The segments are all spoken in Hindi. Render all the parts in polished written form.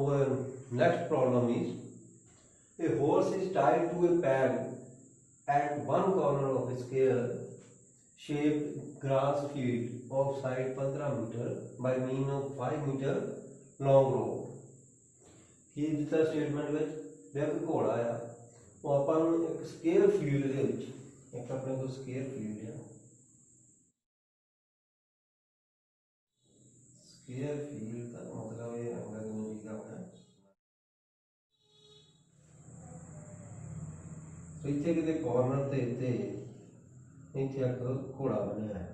our next problem is a horse is tied to a peg at one corner of a square shaped grass field of side 15 meter by mean of 5 meter long rope। ਕੀ ਦਿੱਤਾ ਸਟੇਟਮੈਂਟ ਵਿੱਚ ਵੀ ਇੱਕ ਘੋੜਾ ਆ ਉਹ ਆਪਾਂ ਨੂੰ ਇੱਕ ਸਕੁਅਰ ਫੀਲਡ ਦੇ ਵਿੱਚ ਇੱਕ ਆਪਣੇ ਕੋਲ ਸਕੁਅਰ ਫੀਲਡ ਆ ਸਕੁਅਰ ਫੀਲਡ ਦਾ ਮਤਲਬ ਇਹ ਐਂਗਲ ਨੂੰ ਲਿਖਦਾ ਹੈ ਸੋ ਇੱਥੇ ਕਿਤੇ ਕਾਰਨਰ ਤੇ ਇੱਥੇ ਇੱਕ ਘੋੜਾ ਬਣਿਆ ਹੈ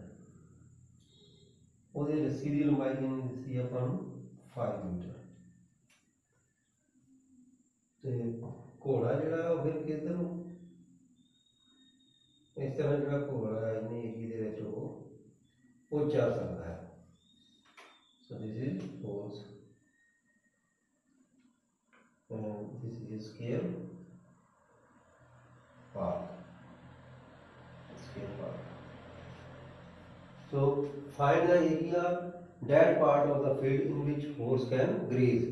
ਉਹਦੀ ਰੱਸੀ ਦੀ ਲੰਬਾਈ ਕਿੰਨੀ ਦਿੱਤੀ ਆਪਾਂ ਨੂੰ 5 ਮੀਟਰ ਤੇ ਘੋੜਾ ਜਿਹੜਾ ਉਹ ਫਿਰ ਕਿੱਧਰ ਨੂੰ ਇਸ ਤਰ੍ਹਾਂ ਜਿਹੜਾ ਘੋੜਾ ਹੈ ਇੰਨੇ ਏਰੀਏ ਦੇ ਵਿੱਚ ਉਹ ਚੱਲ ਸਕਦਾ ਹੈ। So this is horse and this is scale part. So find the area that part of the field in which horse can graze.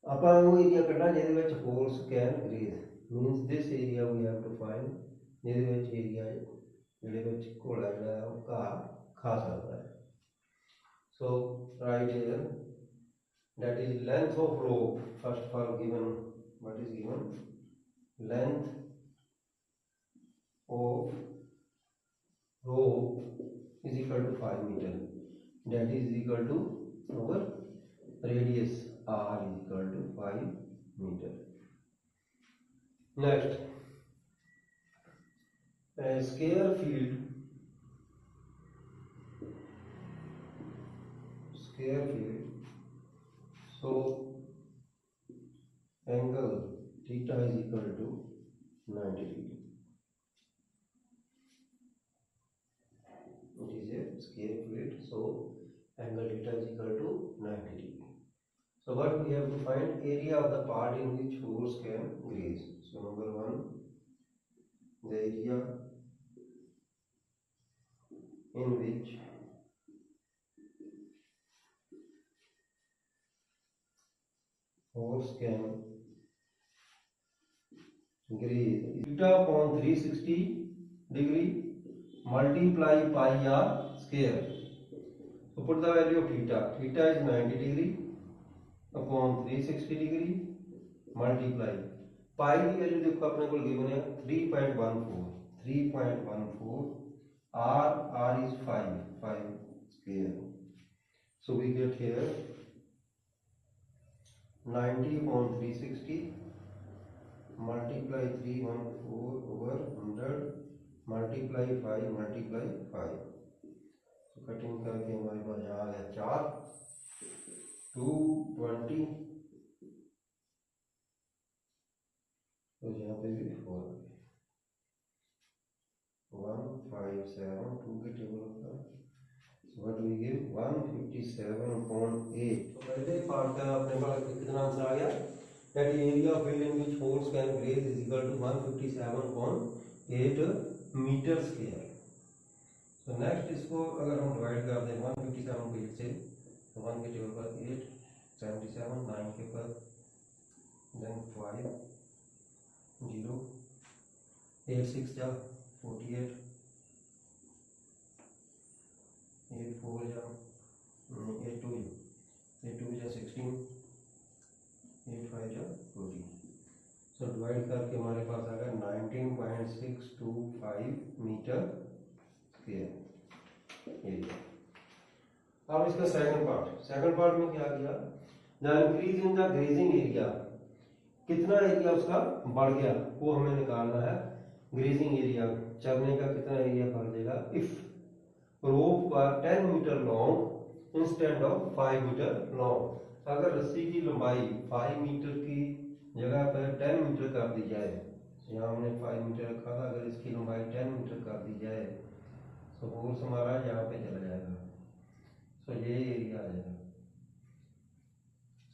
ਆਪਾਂ ਉਹ ਏਰੀਆ ਕੱਢਣਾ ਜਿਹਦੇ ਵਿੱਚ horse can graze means this area we have to find ਜਿਹਦੇ ਵਿੱਚ ਏਰੀਆ ਜਿਹੜੇ ਵਿੱਚ ਘੋੜਾ ਜਿਹੜਾ ਉਹ ਘਾਹ ਖਾ ਸਕਦਾ ਹੈ। So right here that is length of rope first of all given what is given length of rope is equal to 5 meter that is equal to our radius r is equal to 5 meter। Next a square field so angle theta is equal to 90 degree it is a square field so angle theta is equal to 90 degree। So what we have to find area of the part in which horse can graze। So number 1 the area in which horse can graze theta upon 360 degree multiply pi r square। So put the value of theta is 90 degree upon 360 degree multiply pi की वैल्यू देखो अपने को गिवन है 3.14 r is 5 square so we get here 90 upon 360 multiply 314 over 100 multiply 5 so cutting करके हमारे पास यहाँ आ गया 4 220 तो यहाँ पे भी 4 157 2 के टेबल होता है so what we give 157.8 तो पहले पार्ट का अपने पास कितना आंसर आ गया that area of field in which horse can graze is equal to 157.8 metre square. so next इसको अगर हम डिवाइड कर दें 157 से तो 1 के टेबल पर 8 77 9 के पर then 5 0 8 6 जा 48 8 4 जा 8 2 जा 16 8 5 जा 40 so डिवाइड करके हमारे पास आ गया 19.625 मीटर स्क्वायर एरिया। अब इसका सेकंड पार्ट में क्या किया the increase in the grazing area कितना एरिया उसका बढ़ गया वो हमें निकालना है। ग्रेजिंग एरिया चरने का कितना एरिया बढ़ जाएगा if rope were 10 metre long instead of 5 metre long अगर रस्सी की लंबाई 5 मीटर की जगह पर 10 मीटर कर दी जाए यहाँ हमने 5 मीटर रखा था अगर इसकी लंबाई 10 मीटर कर दी जाए तो होर्स हमारा यहाँ पे चला जाएगा so ये एरिया आ जाएगा।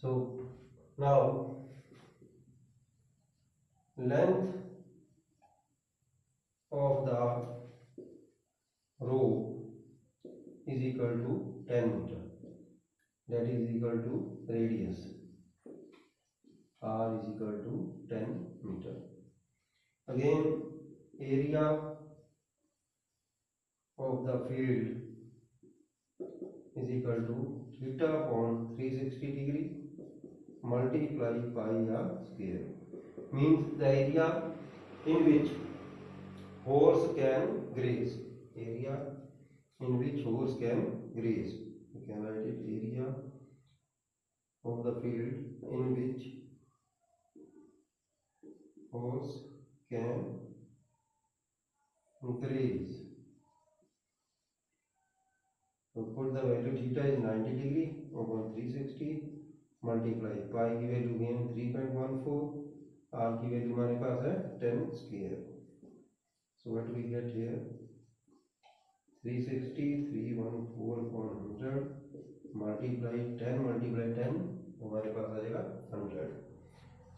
so now length of the rope is equal to 10 meter that is equal to radius R is equal to 10 meter. Again, area of the field is equal to theta upon 360 degree multiply pi r square. Means the area in which horse can graze. Area in which horse can graze. You can write it area of the field in which horse can graze. So put the value theta is 90 degree upon 360 multiply pi की वैल्यू again 3.14, r की वैल्यू हमारे पास है 10 square. So what we get here 360 314 upon 100 multiply 10 multiply 10 हमारे पास आ जाएगा 100.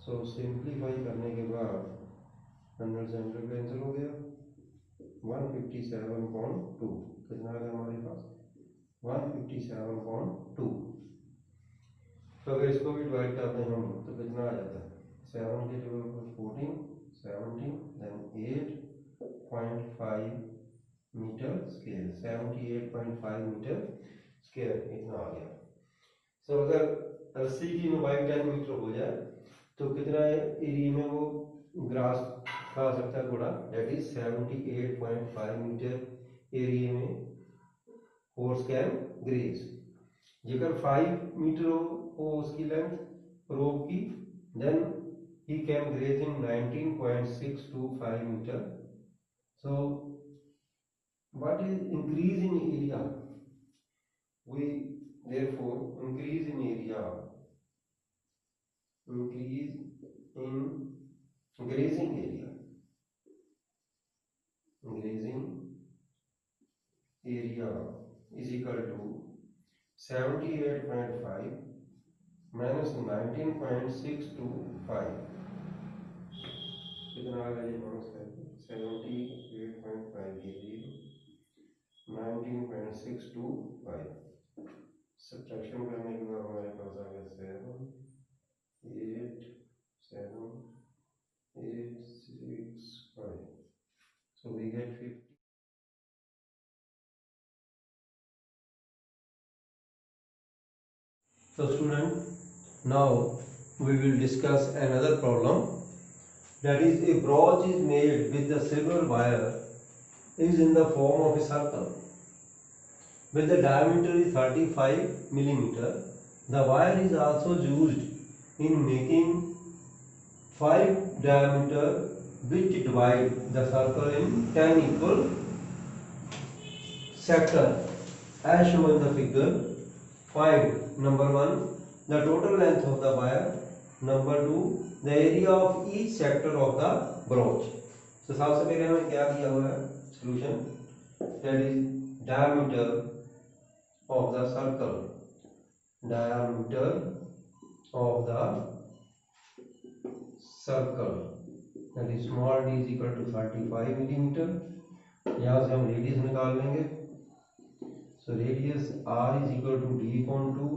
So सिंप्लीफाई करने के बाद 100 से 100 कैंसिल हो गया 157.2 कितना आ गया हमारे पास 157.2. तो अगर इसको भी डिवाइड करते हैं हम तो कितना आ जाता है 7 के टेबल पर 14 17 then 8.5 metre square 78.5 metre square इतना आ गया. सो अगर रस्सी की लंबाई 10 मीटर हो जाए तो कितना एरिया में वो ग्रास खा सकता है घोड़ा दैट इज 78.5 मीटर एरिया में horse can graze. जेकर 5 मीटर हो उसकी लेंथ रोप की then he can graze in 19.625 meter. So what is increase in area? We therefore increase in area, increase in grazing area, grazing area is equal to 78.5 minus 19.625 कितना आ गया माइनस करके 78.5 डिग्री 19.625 सब्ट्रैक्शन करने के बाद हमारे पास आ गया 7 8 7 8 6 5. So we get 50. So student, now we will discuss another problem, that is a brooch is made with the silver wire is in the form of a circle with the diameter is 35 millimeter. The wire is also used in making 5 diameter which divide the circle in 10 equal sector as shown in the figure. Find number 1 the total length of the wire, number 2 the area of each sector of the brooch. So सबसे पहले हमें क्या दिया हुआ है solution, that is diameter of the circle, diameter of the circle, that is small d is equal to 35 millimeter. यहाँ से हम रेडियस निकाल लेंगे. So radius r is equal to d upon 2,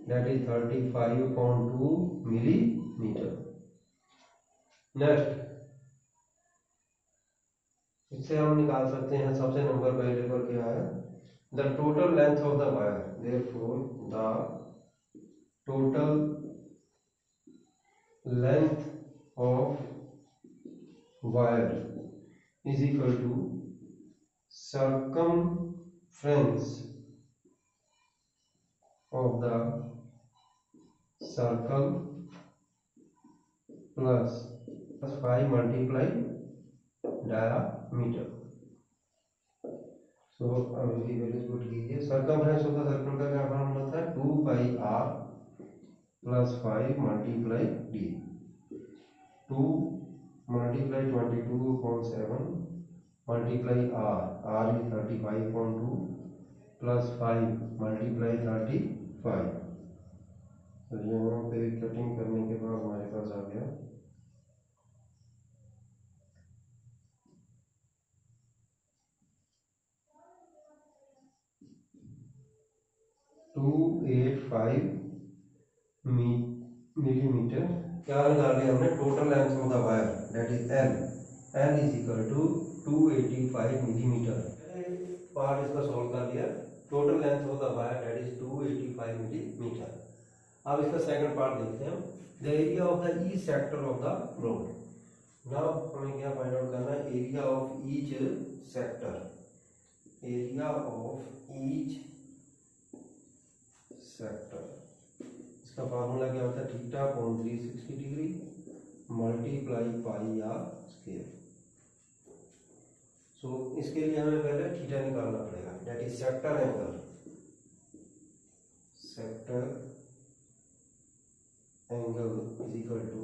that is 35 upon 2 millimeter. Next इससे हम निकाल सकते हैं सबसे नंबर पहले पर क्या है the total length of the wire. Therefore the total length of wire is equal to circumference of the circle plus 5 multiply diameter. So अब इसकी वैल्यूज पुट कीजिए. सर्कमफ्रेंस ऑफ द सर्कल का क्या फॉर्मूला था 2 पाई r plus 5 multiply d. 2 multiply 22/7 multiply r is 35.2 plus 5 multiply 35. तो यहाँ पे कटिंग करने के बाद हमारे पास आ गया 285 मिलीमीटर। क्या निकाल लिया हमने? Total length of the wire that is L is equal to 285 millimetre. Part इसका सॉल्व कर लिया। Total length of the wire that is 285 millimetre. अब इसका सेकंड पार्ट देखते हैं। The area of the each sector of the road. Now हमें क्या फाइंड आउट करना है? Area of each sector. Area of each sector, इसका फार्मूला क्या होता है? Theta upon 360 degree multiply pi r square. So इसके लिए हमें पहले थीटा निकालना पड़ेगा that is sector angle. Sector angle is equal to,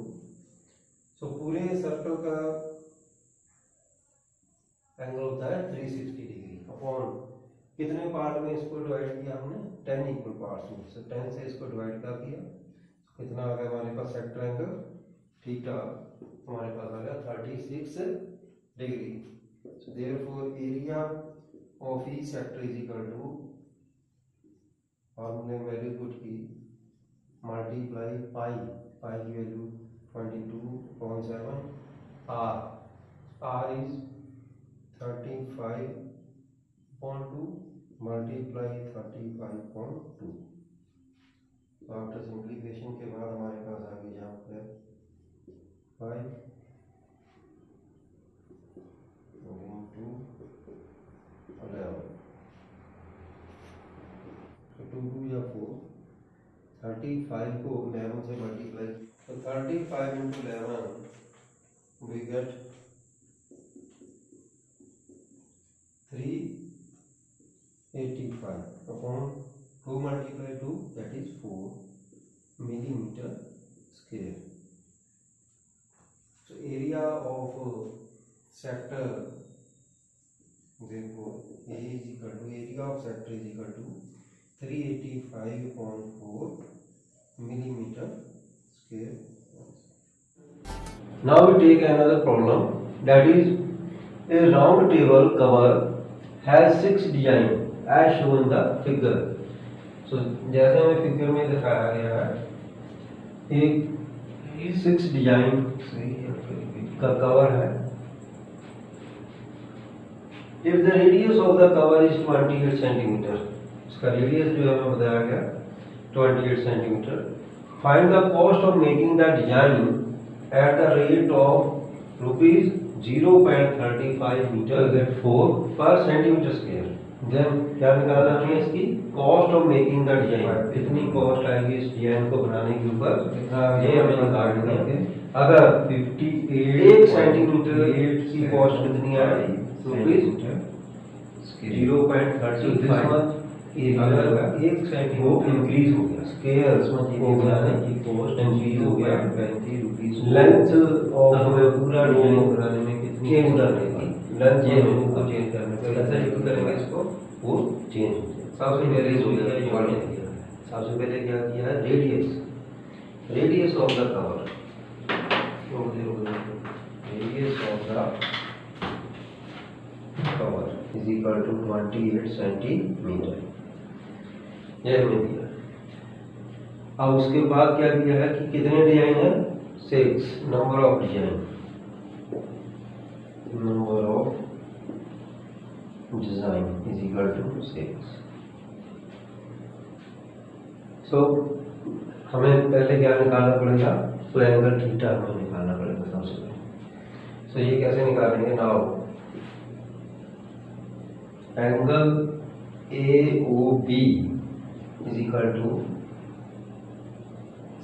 so पूरे सर्कल का एंगल होता है 360 डिग्री अपॉन कितने पार्ट में इसको डिवाइड किया हमने? 10 इक्वल पार्ट्स में। सो 10 से इसको डिवाइड कर दिया, कितना आ गया हमारे पास? सेक्टर एंगल थीटा हमारे पास आ गया 36 degree. So therefore area of each sector is equal to, फॉर्मूले में वैल्यू पुट की, मल्टीप्लाई पाई की वैल्यू 22.7 आर इज 35.2 मल्टीप्लाई 35.2। तो आफ्टर सिंप्लीफिकेशन के बाद हमारे पास आ गई यहाँ पर 5 into 11, तो 2 2 या 4, 35 को 11 से मल्टीप्लाई, तो 35 into 11 we get 385 upon 2 multiply 2 that is 4 millimeter square. So area of sector, therefore A is equal to, area of sector is equal to 385.4 millimeter square. Now we take another problem, that is a round table cover has 6 design as shown in the figure. So जैसे हमें फिगर में दिखाया गया है, एक 6 डिजाइन का कवर है। If the radius of the cover is 28 centimetre, इसका रेडियस जो हमें बताया गया 28 centimetre, find the cost of making the design at the rate of rupees 0.35 metre 4 पर सेंटीमीटर स्क्वायर। देन क्या निकालना है? इसकी cost of making the design, कितनी कॉस्ट आएगी इस डिजाइन को बनाने के ऊपर, ये हमें निकालना है। अगर 58 सेंटीमीटर की कॉस्ट कितनी आएगी? रुपीज 0.35। अगर 1 सेंटीमीटर इंक्रीज हो गया, स्क्वायर को बनाने की कॉस्ट इंक्रीज हो गया 35 रुपीज। लेंथ ऑफ पूरा डिजाइन बनाने में कितनी चेंज करने की, लेंथ को चेंज करने का ऐसा यूज करेंगे इसको, वो चेंज हो जाए। सबसे पहले सबसे पहले क्या किया है? Radius of the cover, radius of the cover is equal to 28 centimetre, ये हमें दिया। अब उसके बाद क्या दिया है कि कितने डिजाइन है? 6, number of design, number of design is equal to 6। So हमें पहले क्या निकालना पड़ेगा? तो एंगल थीटा हमें निकालना पड़ेगा सबसे पहले। सो ये कैसे निकालेंगे? Now angle AOB is equal to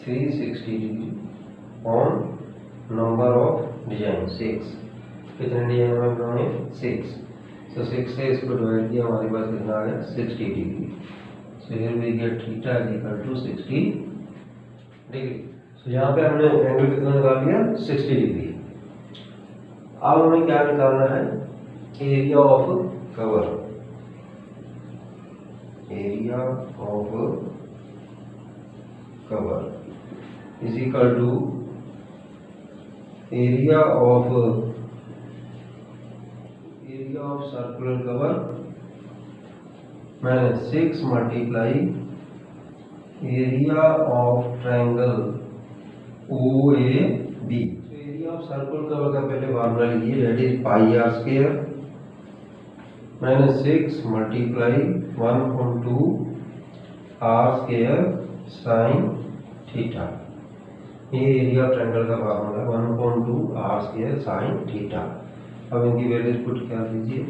360 degree on number of design 6। कितने डिजाइन में बनाए? 6। तो 6 से इसको डिवाइड किया, हमारे पास कितना आ गया? 60 degree. So here we get theta is equal to 60 degree. So यहाँ पे हमने एंगल कितना निकाल लिया? 60 डिग्री। अब हमें क्या निकालना है? Area of cover, area of cover is equal to area of circular cover minus 6 multiply area of triangle O A B. Area of circle cover का पहले फार्मूला लिखिए, that is pi r square minus 6 multiply 1/2 r square sine theta. ये एरिया ऑफ ट्रायंगल का formula 1/2 r square sine theta. अब इनकी वैल्यूज पुट कर दीजिए।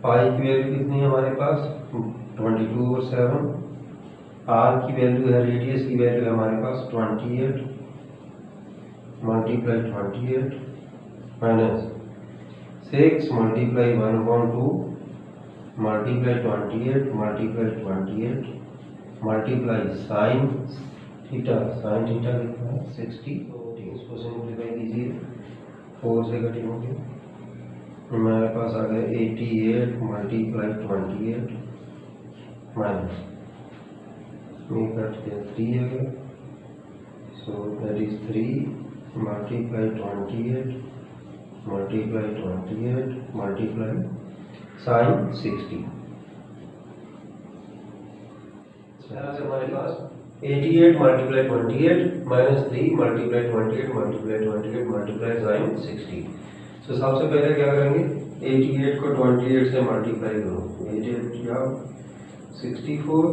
पाई की वैल्यू कितनी है हमारे पास 22/7, आर की वैल्यू है, रेडियस की वैल्यू है हमारे पास 28 multiply 28 minus 6 multiply 1/2 multiply 28 multiply 28 multiply sine theta कितना है 60। इसको सिंप्लीफाई कीजिए, 4 से कटिंग होगी, हमारे पास आ गया 88 मल्टीप्लाई 28 माइनस में कट गया 3 आ गया, so that is 3 multiply 28 multiply 28 multiply sine 60। हमारे पास 88 multiply 28 minus 3 multiply 28 multiply 28 multiply sine 60। तो सबसे पहले क्या करेंगे, 88 को 28 से मल्टीप्लाई करो, 88 या 64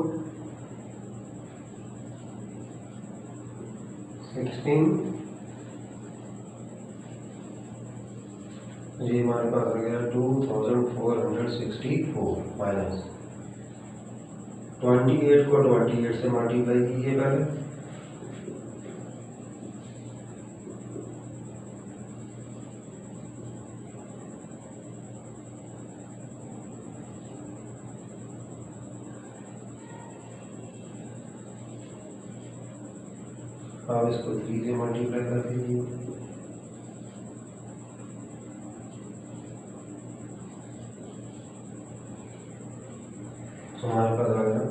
16 जी हमारे पास आ गया 2464 माइनस 28 को 28 से मल्टीप्लाई कीजिए पहले, अब इसको 3 से मल्टीप्लाई कर दीजिए, तो हमारे पास आ गया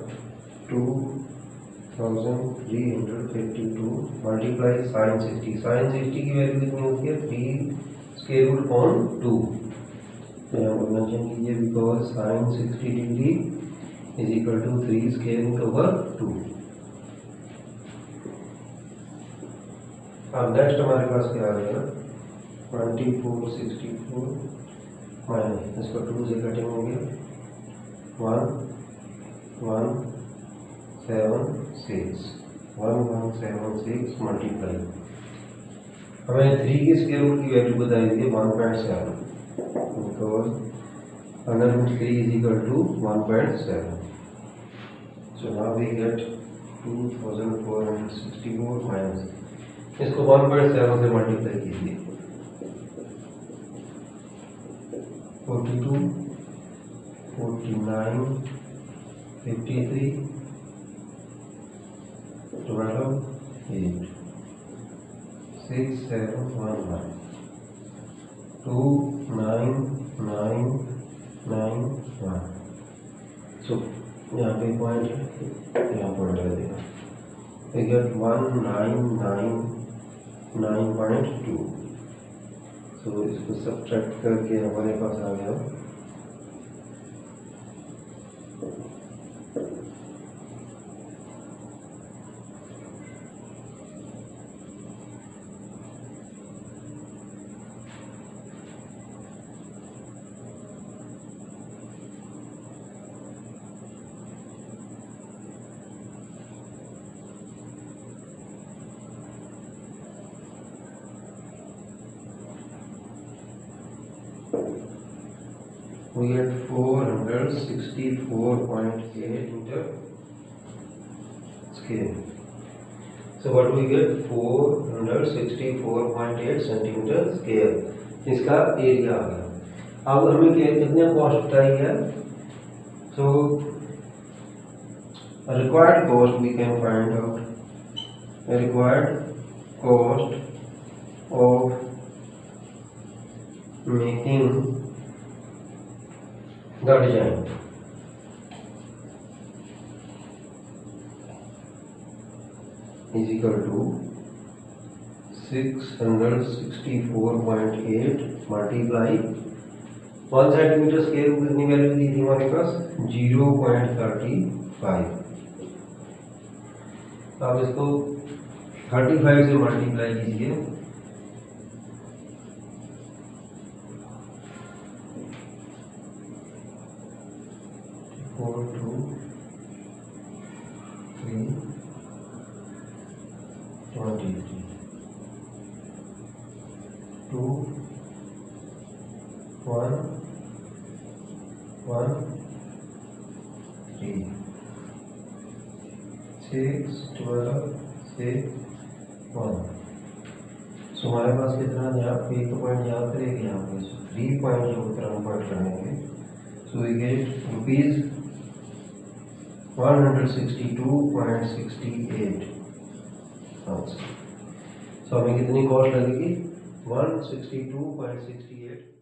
2352 मल्टीप्लाई साइन 60। साइन 60 की वैल्यू कितनी होती है 3 स्क्वायर रूट अपॉन 2। तो यहाँ पर मेंशन कीजिए because sine 60 degree is equal to 3 square root over 2। अब नेक्स्ट हमारे पास क्या आ गया 2464 माइनस, इसको 2 से कटिंग हो गया 1176 मल्टीप्लाई, हमें 3 के स्क्वायर रूट की वैल्यू बताई थी 1.7 because under root 3 is equal to 1.7। So now we get 2464 minus, इसको 1.7 से मल्टीप्लाई कीजिए, 42 49 53 12 8 6 7 1 9 2 9 9 9 1। सो यहाँ पे पॉइंट है, यहाँ पॉइंट है देगा, we get 1999.2। तो इसको सब्ट्रैक्ट करके हमारे पास आ गया we get 464.8 meter square. So what do we get 464.8 centimeter square, इसका एरिया आ गया। अब हमें कितने कॉस्ट बताई है, so required cost we can find out, required cost of making the design is equal to 664.8 multiply 1 centimetre square को कितनी वैल्यू दी थी हमारे पास 0.35। अब इसको 35 से मल्टीप्लाई कीजिए, फोर टू 3 23 2 1 1 3 6 12 6 1। सो हमारे पास कितना यहाँ पे एक पॉइंट यहाँ पर एक यहाँ पे 3 पॉइंट जो उत्तर हम पढ़ रहेंगे। So we get rupees 162.68 answer. So हमें कितनी कॉस्ट लगेगी 162.68।